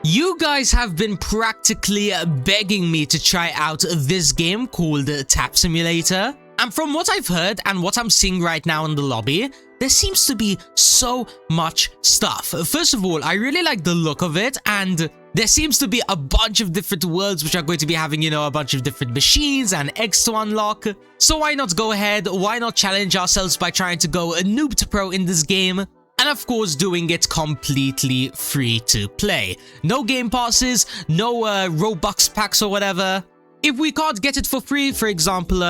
You guys have been practically begging me to try out this game called Tap Simulator. And from what I've heard and what I'm seeing right now in the lobby, there seems to be so much stuff. First of all, I really like the look of it, and there seems to be a bunch of different worlds which are going to be having, a bunch of different machines and eggs to unlock. So why not go ahead? Why not challenge ourselves by trying to go noob to pro in this game? And of course, doing it completely free to play. No game passes, no Robux packs or whatever. If we can't get it for free, for example,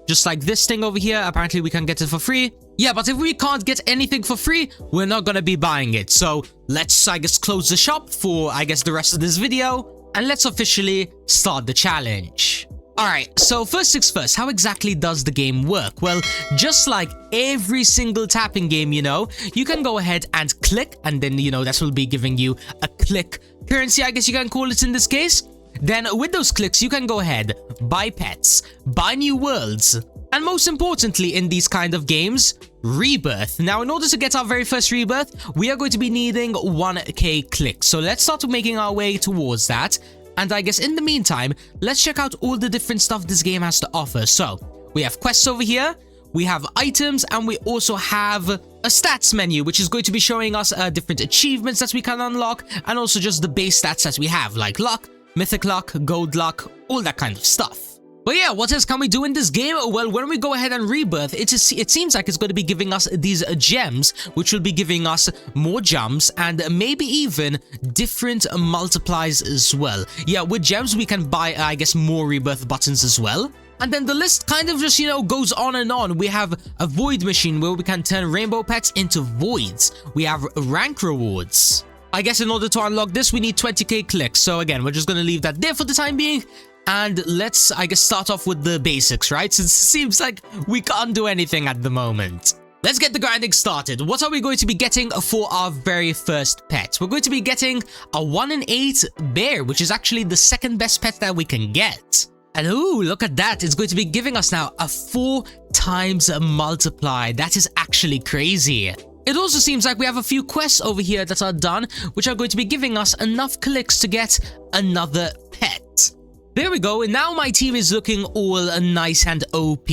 just like this thing over here, apparently we can get it for free. Yeah, but if we can't get anything for free, we're not gonna be buying it. So let's, I guess, close the shop for, I guess, the rest of this video. And let's officially start the challenge. Alright, so first things first, how exactly does the game work? Well, just like every single tapping game, you can go ahead and click, and then, that will be giving you a click currency, I guess you can call it in this case. Then with those clicks, you can go ahead, buy pets, buy new worlds, and most importantly in these kind of games, Rebirth. Now, in order to get our very first Rebirth, we are going to be needing 1k clicks. So let's start making our way towards that. And I guess in the meantime, let's check out all the different stuff this game has to offer. So we have quests over here, we have items, and we also have a stats menu, which is going to be showing us different achievements that we can unlock, and also just the base stats that we have, like luck, mythic luck, gold luck, all that kind of stuff. But yeah, what else can we do in this game? Well, when we go ahead and Rebirth, it seems like it's going to be giving us these gems, which will be giving us more jumps and maybe even different multiplies as well. Yeah, with gems, we can buy, I guess, more Rebirth buttons as well. And then the list kind of just, goes on and on. We have a void machine where we can turn rainbow pets into voids. We have rank rewards. I guess in order to unlock this, we need 20k clicks. So again, we're just going to leave that there for the time being. And let's, I guess, start off with the basics, right? Since it seems like we can't do anything at the moment. Let's get the grinding started. What are we going to be getting for our very first pet? We're going to be getting a 1 in 8 bear, which is actually the second best pet that we can get. And ooh, look at that. It's going to be giving us now a 4 times multiply. That is actually crazy. It also seems like we have a few quests over here that are done, which are going to be giving us enough clicks to get another pet. There we go, and now my team is looking all nice and OP.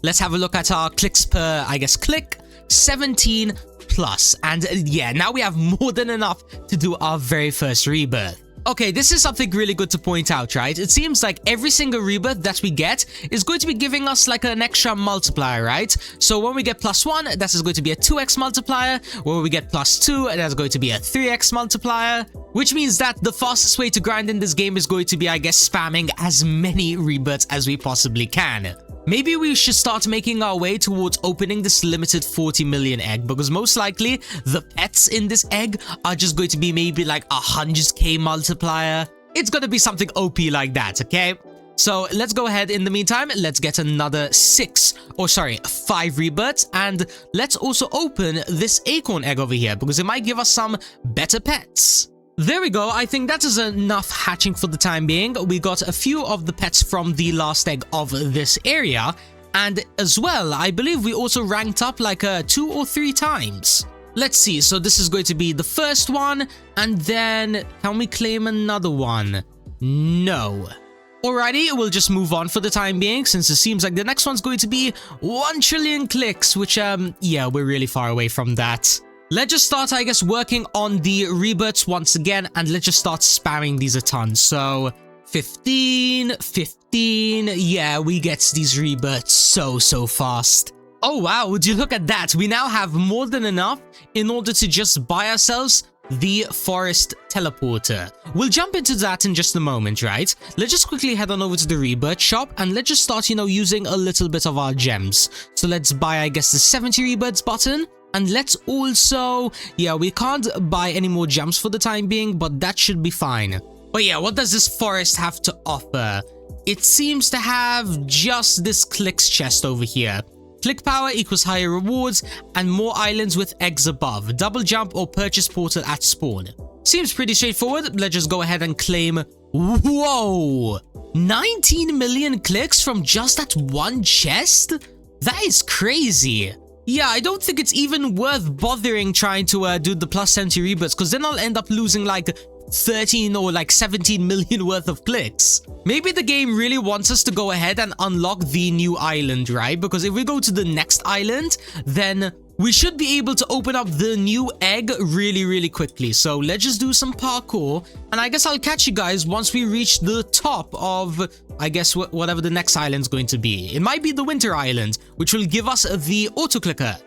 Let's have a look at our clicks per, I guess, click, 17 plus. And yeah, now we have more than enough to do our very first Rebirth. Okay, this is something really good to point out, right? It seems like every single Rebirth that we get is going to be giving us like an extra multiplier, right? So when we get +1, that is going to be a 2x multiplier. When we get +2, that's going to be a 3x multiplier. Which means that the fastest way to grind in this game is going to be, I guess, spamming as many Rebirths as we possibly can. Maybe we should start making our way towards opening this limited 40 million egg, because most likely the pets in this egg are just going to be maybe like 100k multiplier. It's going to be something OP like that, okay? So let's go ahead in the meantime, let's get another 5 Rebirths, and let's also open this acorn egg over here, because it might give us some better pets. There we go. I think that is enough hatching for the time being. We got a few of the pets from the last egg of this area. And as well, I believe we also ranked up like 2 or 3 times. Let's see. So this is going to be the first one. And then can we claim another one? No. Alrighty, we'll just move on for the time being, since it seems like the next one's going to be 1 trillion clicks, which, yeah, we're really far away from that. Let's just start, I guess, working on the Rebirths once again, and let's just start spamming these a ton. So 15, yeah, we get these Rebirths so fast. Oh wow, would you look at that? We now have more than enough in order to just buy ourselves the forest teleporter. We'll jump into that in just a moment, right? Let's just quickly head on over to the Rebirth shop, and let's just start, using a little bit of our gems. So let's buy, I guess, the 70 Rebirths button. And let's also, yeah, we can't buy any more gems for the time being, but that should be fine. But yeah, what does this forest have to offer? It seems to have just this clicks chest over here. Click power equals higher rewards and more islands with eggs above. Double jump or purchase portal at spawn. Seems pretty straightforward. Let's just go ahead and claim. Whoa! 19 million clicks from just that one chest? That is crazy. Yeah, I don't think it's even worth bothering trying to do the +70 rebirths, because then I'll end up losing like 13 or like 17 million worth of clicks. Maybe the game really wants us to go ahead and unlock the new island, right? Because if we go to the next island, then we should be able to open up the new egg really quickly. So let's just do some parkour, and I guess I'll catch you guys once we reach the top of, I guess, whatever the next island's going to be. It might be the winter island, which will give us the auto clicker.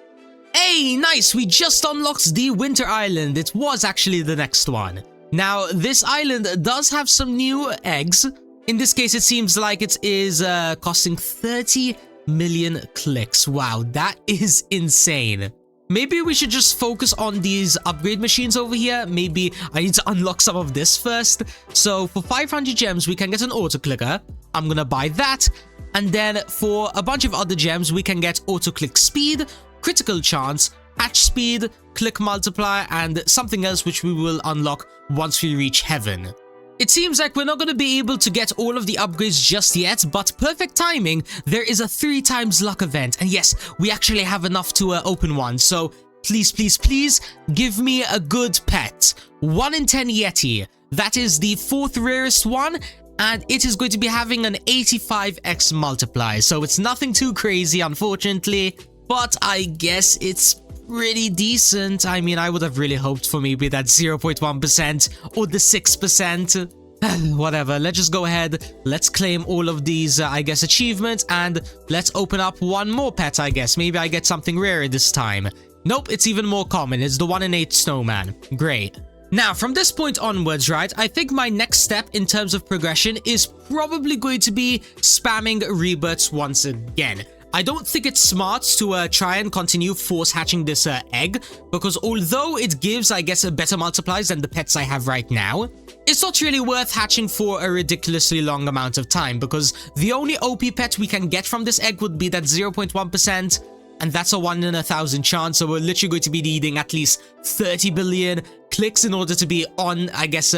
Hey, nice, we just unlocked the winter island. It was actually the next one. Now, this island does have some new eggs. In this case, it seems like it is costing 30 million clicks. Wow, that is insane. Maybe we should just focus on these upgrade machines over here. Maybe I need to unlock some of this first. So for 500 gems, we can get an auto clicker. I'm gonna buy that. And then for a bunch of other gems, we can get auto click speed, critical chance, hatch speed, click multiplier, and something else which we will unlock once we reach heaven. It seems like we're not going to be able to get all of the upgrades just yet, but perfect timing, there is a 3 times luck event. And yes, we actually have enough to open one. So please, please give me a good pet. 1 in 10 Yeti. That is the 4th rarest one, and it is going to be having an 85x multiplier. So it's nothing too crazy, unfortunately, but I guess it's pretty decent. I mean, I would have really hoped for maybe that 0.1% or the 6%. Whatever, let's just go ahead. Let's claim all of these, I guess, achievements, and let's open up one more pet, I guess. Maybe I get something rare this time. Nope, it's even more common. It's the 1 in 8 snowman. Great. Now, from this point onwards, right, I think my next step in terms of progression is probably going to be spamming rebirths once again. I don't think it's smart to try and continue force hatching this egg, because although it gives, I guess, a better multipliers than the pets I have right now, it's not really worth hatching for a ridiculously long amount of time, because the only OP pet we can get from this egg would be that 0.1%, and that's a 1 in 1,000 chance, so we're literally going to be needing at least 30 billion clicks in order to be on, I guess,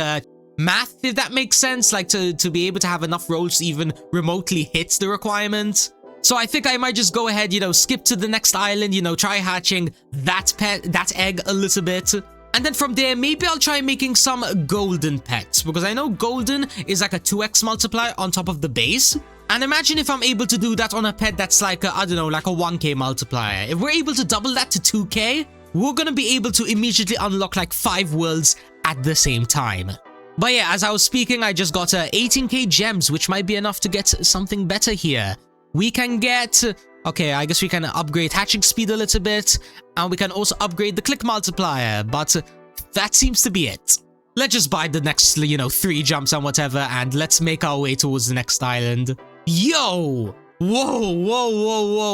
math, if that makes sense, like to be able to have enough rolls to even remotely hit the requirement. So I think I might just go ahead, skip to the next island, try hatching that egg a little bit. And then from there, maybe I'll try making some golden pets, because I know golden is like a 2x multiplier on top of the base. And imagine if I'm able to do that on a pet that's like, I don't know, like a 1k multiplier. If we're able to double that to 2k, we're gonna be able to immediately unlock like 5 worlds at the same time. But yeah, as I was speaking, I just got 18k gems, which might be enough to get something better here. We can get, okay, I guess we can upgrade hatching speed a little bit, and we can also upgrade the click multiplier, but that seems to be it. Let's just buy the next, 3 jumps and whatever, and let's make our way towards the next island. Yo! Whoa.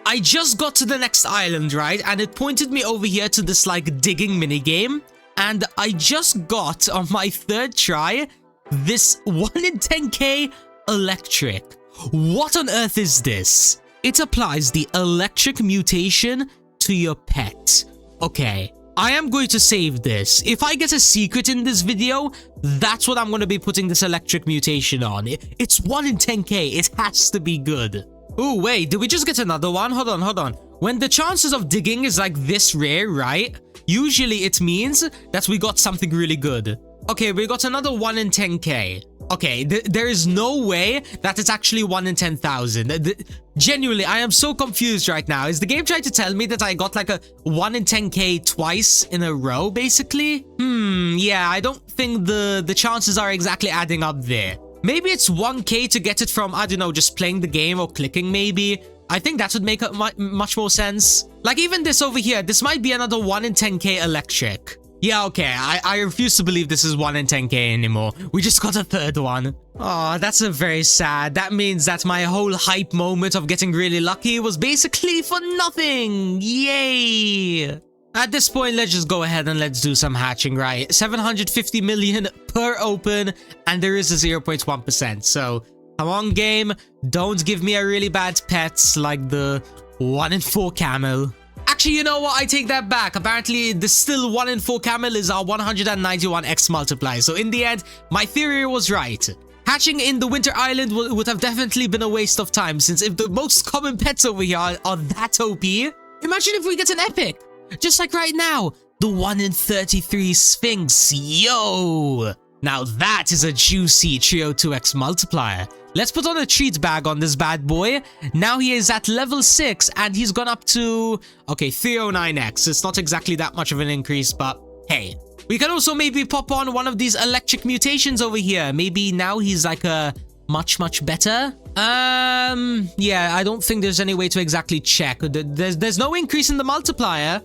I just got to the next island, right? And it pointed me over here to this, like, digging minigame, and I just got, on my 3rd try, this 1 in 10k electric. What on earth is this? It applies the electric mutation to your pet. Okay, I am going to save this. If I get a secret in this video, that's what I'm going to be putting this electric mutation on. It's 1 in 10k. It has to be good. Oh, wait, did we just get another one? Hold on. When the chances of digging is like this rare, right? Usually it means that we got something really good. Okay, we got another 1 in 10k. Okay, there is no way that it's actually 1 in 10,000. Genuinely, I am so confused right now. Is the game trying to tell me that I got like a 1 in 10k twice in a row, basically? Yeah, I don't think the chances are exactly adding up there. Maybe it's 1k to get it from, I don't know, just playing the game or clicking maybe. I think that would make much more sense. Like even this over here, this might be another 1 in 10k electric. Yeah, okay, I refuse to believe this is 1 in 10k anymore. We just got a 3rd one. Oh, that's a very sad. That means that my whole hype moment of getting really lucky was basically for nothing. Yay! At this point, let's just go ahead and let's do some hatching, right? 750 million per open, and there is a 0.1%. So, come on, game. Don't give me a really bad pet like the 1 in 4 camel. Actually, you know what? I take that back. Apparently, the still 1 in 4 camel is our 191x multiplier. So in the end, my theory was right. Hatching in the Winter Island would have definitely been a waste of time, since if the most common pets over here are that OP, imagine if we get an epic. Just like right now, The 1 in 33 Sphinx. Yo! Now that is a juicy Trio 2x multiplier. Let's put on a treat bag on this bad boy. Now he is at level 6 and he's gone up to, okay, 309x. It's not exactly that much of an increase, but hey. We can also maybe pop on one of these electric mutations over here. Maybe now he's like a much better. Yeah, I don't think there's any way to exactly check. There's no increase in the multiplier.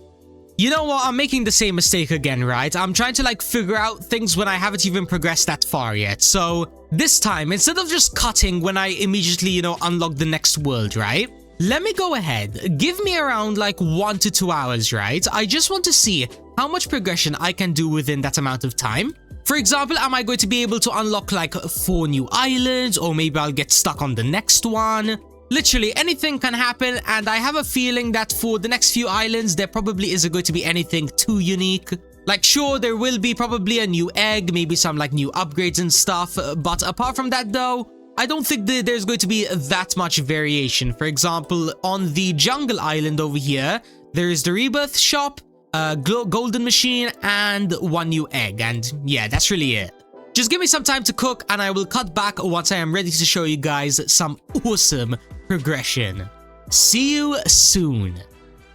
You know what? I'm making the same mistake again, right? I'm trying to like figure out things when I haven't even progressed that far yet. So this time, instead of just cutting when I immediately, you know, unlock the next world, right? Let me go ahead. Give me around like 1 to 2 hours, right? I just want to see how much progression I can do within that amount of time. For example, am I going to be able to unlock like 4 new islands, or maybe I'll get stuck on the next one? Literally anything can happen, and I have a feeling that for the next few islands there probably isn't going to be anything too unique. Like sure, there will be probably a new egg, maybe some like new upgrades and stuff, but apart from that though, I don't think there's going to be that much variation. For example, on the jungle island over here, there is the Rebirth shop, golden machine, and 1 new egg, and yeah, that's really it. Just give me some time to cook and I will cut back once I am ready to show you guys some awesome progression. See you soon.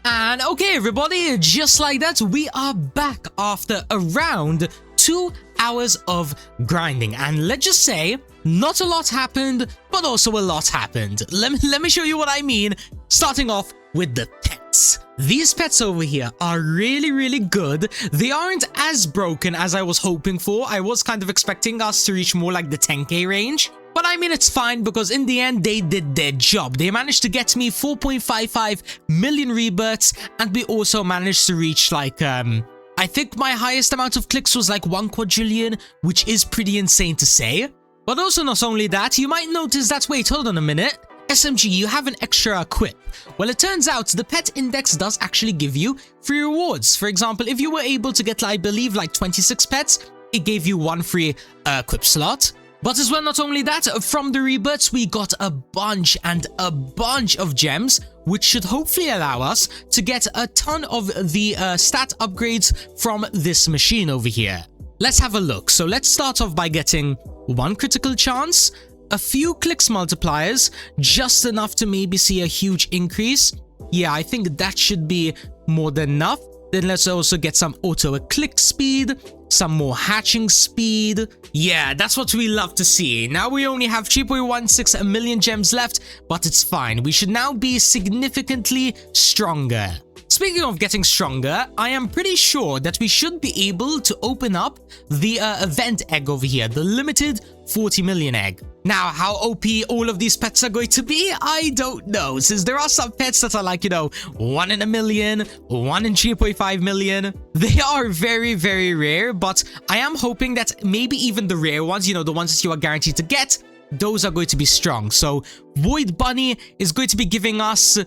And okay everybody, just like that, we are back after around 2 hours of grinding, and let's just say not a lot happened, but also a lot happened. Let me show you what I mean, starting off with the pets. These pets over here are really good. They aren't as broken as I was hoping for. I was kind of expecting us to reach more like the 10k range. But I mean, it's fine because in the end, they did their job. They managed to get me 4.55 million rebirths, and we also managed to reach like, I think my highest amount of clicks was like 1 quadrillion, which is pretty insane to say. But also not only that, you might notice that, wait, hold on a minute. SMG, you have an extra equip. Well, it turns out the pet index does actually give you free rewards. For example, if you were able to get, I believe, like 26 pets, it gave you 1 free equip slot. But as well, not only that, from the rebirths, we got a bunch of gems, which should hopefully allow us to get a ton of the stat upgrades from this machine over here. Let's have a look. So let's start off by getting 1 critical chance, a few clicks multipliers, just enough to maybe see a huge increase. Yeah, I think that should be more than enough. Then let's also get some auto click speed, some more hatching speed. Yeah, that's what we love to see. Now we only have 3.16 million gems left, but it's fine. We should now be significantly stronger. Speaking of getting stronger, I am pretty sure that we should be able to open up the event egg over here, the limited 40 million egg. Now, how OP all of these pets are going to be, I don't know, since there are some pets that are like, you know, 1 in a million, 1 in 3.5 million. They are very rare, but I am hoping that maybe even the rare ones, you know, the ones that you are guaranteed to get, those are going to be strong. So, Void Bunny is going to be giving us,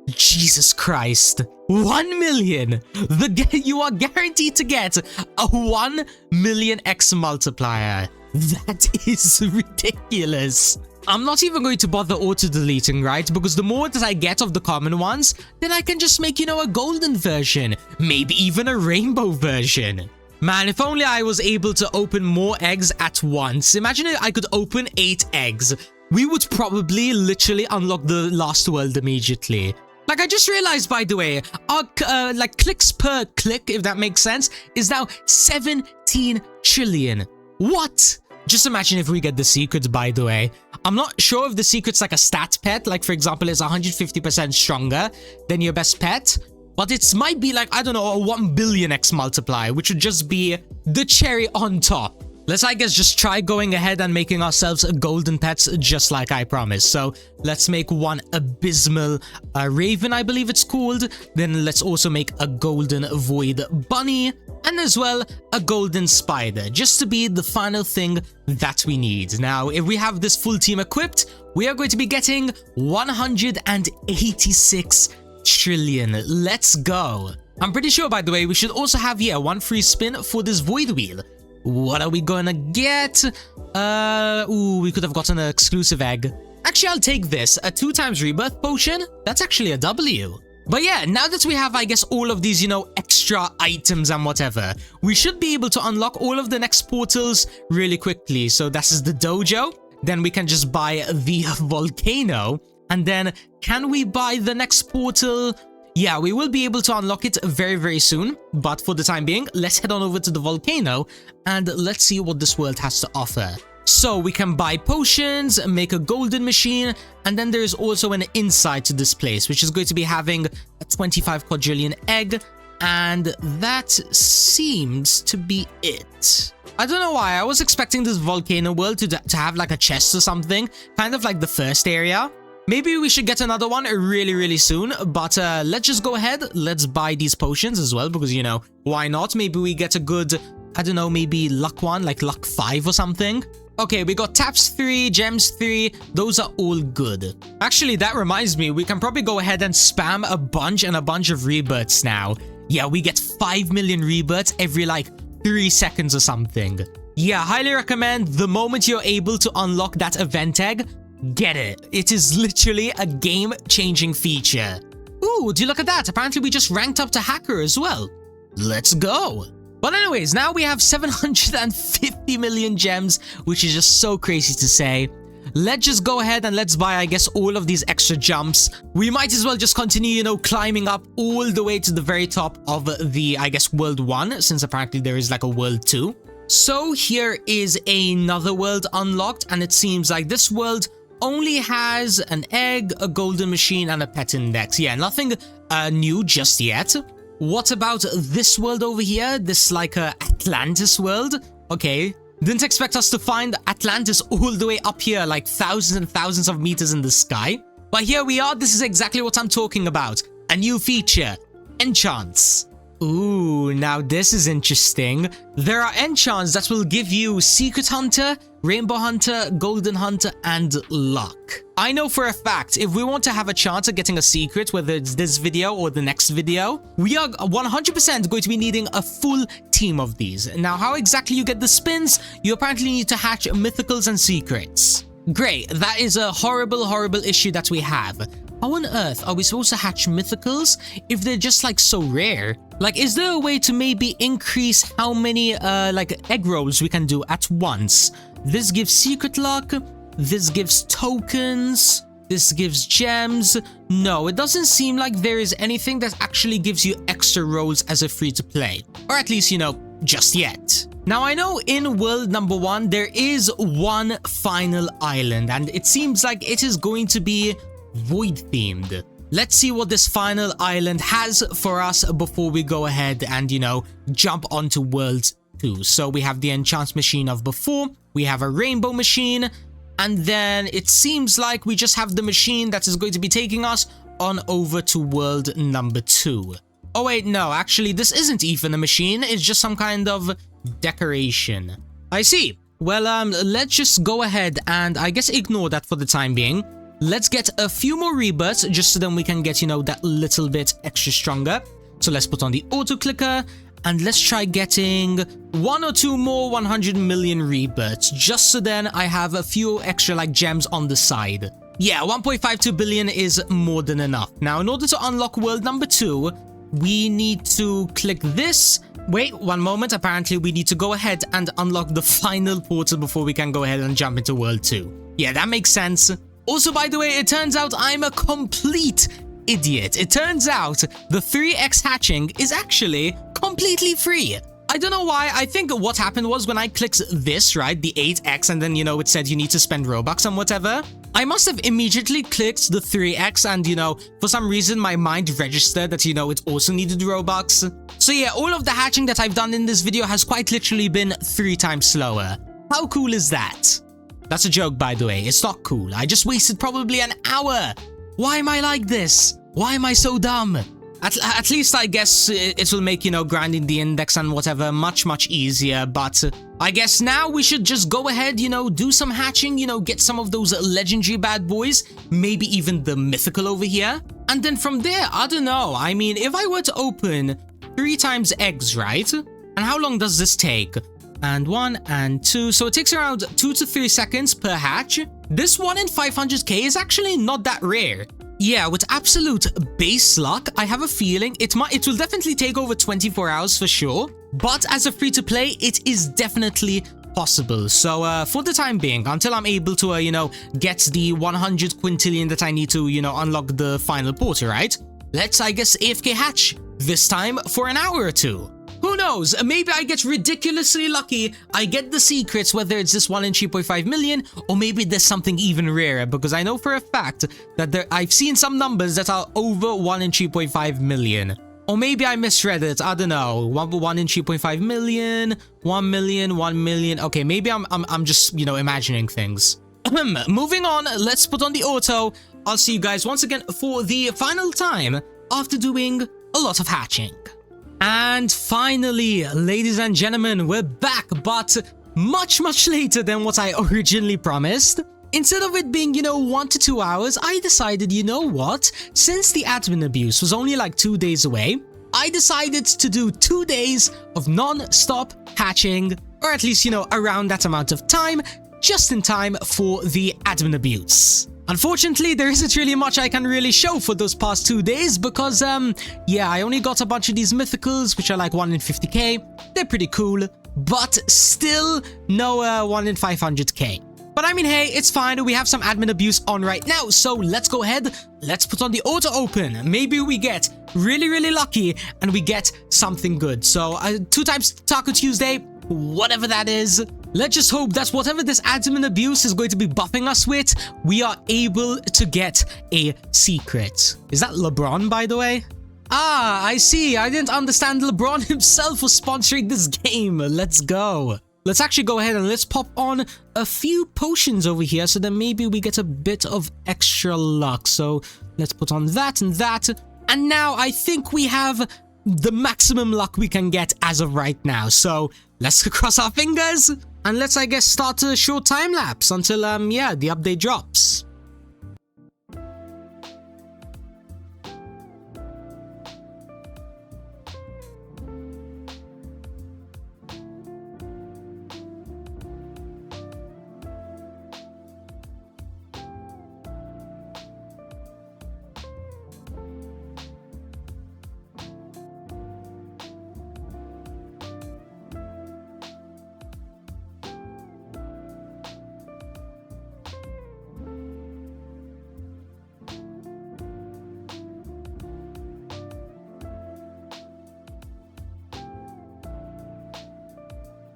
Jesus Christ, 1 million. You are guaranteed to get a 1 million X multiplier. That is ridiculous. I'm not even going to bother auto-deleting, right? Because the more that I get of the common ones, then I can just make, you know, a golden version. Maybe even a rainbow version. Man, if only I was able to open more eggs at once. Imagine if I could open 8 eggs. We would probably literally unlock the last world immediately. Like, I just realized, by the way, our like clicks per click, if that makes sense, is now 17 trillion. What? Just imagine if we get the secret, by the way. I'm not sure if the secret's like a stat pet, like for example, it's 150% stronger than your best pet, but it might be like, I don't know, a 1 billion X multiplier, which would just be the cherry on top. Let's, I guess, just try going ahead and making ourselves a golden pets just like I promised. So let's make 1 abysmal raven, I believe it's called. Then let's also make a golden void bunny, and as well a golden spider, just to be the final thing that we need. Now, if we have this full team equipped, we are going to be getting 186 trillion. Let's go. I'm pretty sure, by the way, we should also have here 1 free spin for this void wheel. What are we gonna get? Ooh, we could have gotten an exclusive egg. Actually, I'll take this. A 2 times rebirth potion? That's actually a W. But yeah, now that we have, I guess, all of these, extra items and whatever, we should be able to unlock all of the next portals really quickly. So this is the dojo. Then we can just buy the volcano. And then can we buy the next portal? Yeah, we will be able to unlock it very, very soon. But for the time being, let's head on over to the volcano and let's see what this world has to offer. So we can buy potions, make a golden machine, and then there is also an inside to this place, which is going to be having a 25 quadrillion egg, and that seems to be it. I don't know why, I was expecting this volcano world to have like a chest or something, kind of like the first area. Maybe we should get another one really, really soon, but let's just go ahead, let's buy these potions as well, because, why not? Maybe we get a good, I don't know, maybe luck one, like luck 5 or something. Okay, we got taps 3, gems 3, those are all good. Actually, that reminds me, we can probably go ahead and spam a bunch of rebirths now. Yeah, we get 5 million rebirths every like 3 seconds or something. Yeah, highly recommend the moment you're able to unlock that event egg, get it. It is literally a game-changing feature. Ooh, do you look at that? Apparently we just ranked up to hacker as well. Let's go. But anyways, now we have 750 million gems, which is just so crazy to say. Let's just go ahead and let's buy, I guess, all of these extra jumps. We might as well just continue, climbing up all the way to the very top of the, I guess, world 1, since apparently there is like a world 2. So here is another world unlocked, and it seems like this world only has an egg, a golden machine, and a pet index. Yeah, nothing new just yet. What about this world over here? This like Atlantis world? Okay. Didn't expect us to find Atlantis all the way up here, like thousands and thousands of meters in the sky. But here we are. This is exactly what I'm talking about. A new feature. Enchants. Ooh, now this is interesting. There are enchants that will give you Secret Hunter, Rainbow Hunter, Golden Hunter, and Luck. I know for a fact, if we want to have a chance at getting a secret, whether it's this video or the next video, we are 100% going to be needing a full team of these. Now, how exactly you get the spins? You apparently need to hatch mythicals and secrets. Great, that is a horrible, horrible issue that we have. How on earth are we supposed to hatch mythicals if they're just like so rare? Like, is there a way to maybe increase how many like egg rolls we can do at once? This gives secret luck, this gives tokens, this gives gems. No, it doesn't seem like there is anything that actually gives you extra rolls as a free to play. Or at least, just yet. Now, I know in world number 1, there is one final island, and it seems like it is going to be void themed. Let's see what this final island has for us before we go ahead and, jump onto world 2. So we have the enchant machine of before, we have a rainbow machine, and then it seems like we just have the machine that is going to be taking us on over to world number 2. Oh wait, no, actually this isn't even a machine, it's just some kind of decoration. I see. Well, let's just go ahead and I guess ignore that for the time being. Let's get a few more rebirths just so then we can get, that little bit extra stronger. So let's put on the auto clicker and let's try getting 1 or 2 more 100 million rebirths just so then I have a few extra like gems on the side. Yeah, 1.52 billion is more than enough. Now, in order to unlock world number 2, we need to click this. Wait, one moment. Apparently, we need to go ahead and unlock the final portal before we can go ahead and jump into world 2. Yeah, that makes sense. Also, by the way, it turns out I'm a complete idiot. It turns out the 3x hatching is actually completely free. I don't know why. I think what happened was when I clicked this, right, the 8x, and then, it said you need to spend Robux and whatever, I must have immediately clicked the 3x and, for some reason my mind registered that, it also needed Robux. So yeah, all of the hatching that I've done in this video has quite literally been 3 times slower. How cool is that? That's a joke, by the way. It's not cool. I just wasted probably an hour. Why am I like this? Why am I so dumb? At least I guess it will make, grinding the index and whatever much, much easier. But I guess now we should just go ahead, do some hatching, get some of those legendary bad boys. Maybe even the mythical over here. And then from there, I don't know. I mean, if I were to open 3 times eggs, right? And how long does this take? And 1 and 2. So it takes around 2 to 3 seconds per hatch. This 1 in 500k is actually not that rare. Yeah, with absolute base luck, I have a feeling it will definitely take over 24 hours for sure. But as a free-to-play, it is definitely possible. So for the time being, until I'm able to, get the 100 quintillion that I need to, unlock the final portal, right? Let's, I guess, AFK hatch this time for an hour or two. Who knows? Maybe I get ridiculously lucky. I get the secrets, whether it's this 1 in 3.5 million, or maybe there's something even rarer, because I know for a fact that I've seen some numbers that are over 1 in 3.5 million. Or maybe I misread it. I don't know. 1 in 3.5 million, 1 million, 1 million. Okay, maybe I'm just, imagining things. Moving on, let's put on the auto. I'll see you guys once again for the final time after doing a lot of hatching. And finally, ladies and gentlemen, we're back, but much later than what I originally promised. Instead of it being, 1 to 2 hours, I decided, you know what? Since the admin abuse was only like 2 days away, I decided to do 2 days of non-stop hatching, or at least, around that amount of time, just in time for the admin abuse. Unfortunately, there isn't really much I can really show for those past 2 days because, yeah, I only got a bunch of these mythicals, which are like 1 in 50k. They're pretty cool, but still no 1 in 500k. But I mean, hey, it's fine. We have some admin abuse on right now, so let's go ahead. Let's put on the auto open. Maybe we get really lucky and we get something good. So 2 times Taco Tuesday, whatever that is. Let's just hope that whatever this admin abuse is going to be buffing us with, we are able to get a secret. Is that LeBron, by the way? Ah, I see. I didn't understand LeBron himself was sponsoring this game. Let's go. Let's actually go ahead and let's pop on a few potions over here so that maybe we get a bit of extra luck. So let's put on that and that. And now I think we have the maximum luck we can get as of right now. So let's cross our fingers and let's, I guess, start a short time lapse until, yeah, the update drops.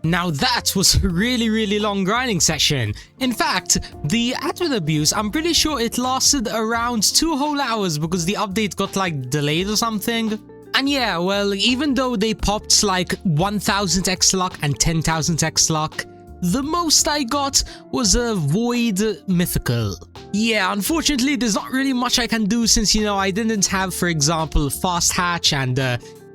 Now that was a really long grinding session. In fact, the admin abuse, I'm pretty sure it lasted around 2 whole hours because the update got like delayed or something. And yeah, well, even though they popped like 1000x luck and 10,000x luck, the most I got was a void mythical. Yeah, unfortunately, there's not really much I can do since, I didn't have, for example, fast hatch and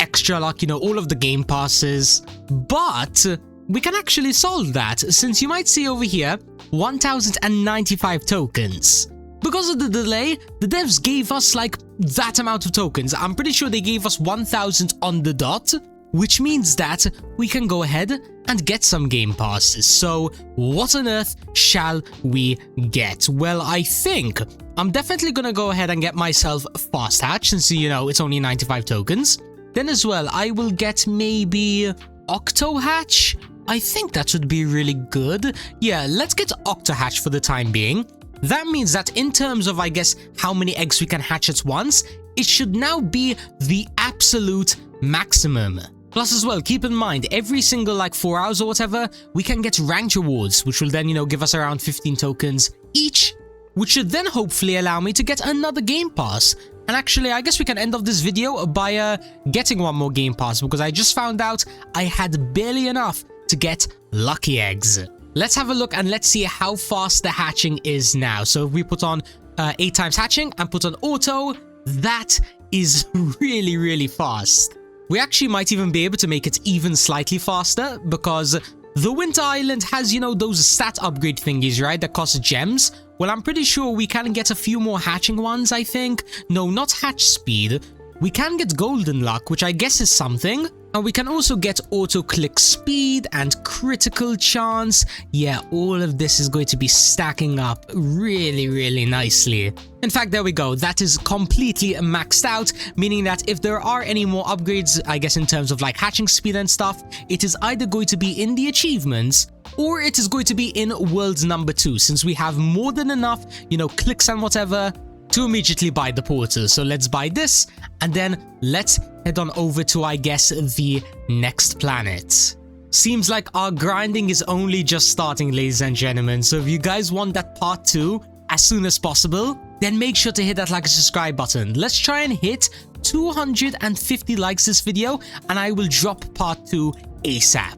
extra luck, all of the game passes. But we can actually solve that, since you might see over here 1095 tokens. Because of the delay, the devs gave us like that amount of tokens. I'm pretty sure they gave us 1000 on the dot, which means that we can go ahead and get some game passes. So what on earth shall we get? Well, I think I'm definitely gonna go ahead and get myself fast hatch, since it's only 95 tokens. Then as well, I will get maybe Octo Hatch. I think that would be really good. Yeah, let's get Octo Hatch for the time being. That means that in terms of, I guess, how many eggs we can hatch at once, it should now be the absolute maximum. Plus as well, keep in mind, every single like 4 hours or whatever, we can get ranked rewards, which will then, give us around 15 tokens each, which should then hopefully allow me to get another game pass. And actually, I guess we can end off this video by getting one more game pass, because I just found out I had barely enough to get lucky eggs. Let's have a look and let's see how fast the hatching is now. So if we put on 8 times hatching and put on auto, that is really fast. We actually might even be able to make it even slightly faster, because the Winter Island has, those stat upgrade thingies, right, that cost gems. Well, I'm pretty sure we can get a few more hatching ones, I think. No, not hatch speed. We can get golden luck, which I guess is something. And we can also get auto click speed and critical chance. Yeah, all of this is going to be stacking up really nicely. In fact, there we go. That is completely maxed out, meaning that if there are any more upgrades, I guess in terms of like hatching speed and stuff, it is either going to be in the achievements or it is going to be in world number 2, since we have more than enough, you know, clicks and whatever to immediately buy the portal. So let's buy this and then let's head on over to, I guess, the next planet. Seems like our grinding is only just starting, ladies and gentlemen. So if you guys want that part 2 as soon as possible, then make sure to hit that like and subscribe button. Let's try and hit 250 likes this video and I will drop part 2 ASAP.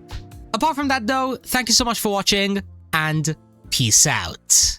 Apart from that though, thank you so much for watching and peace out.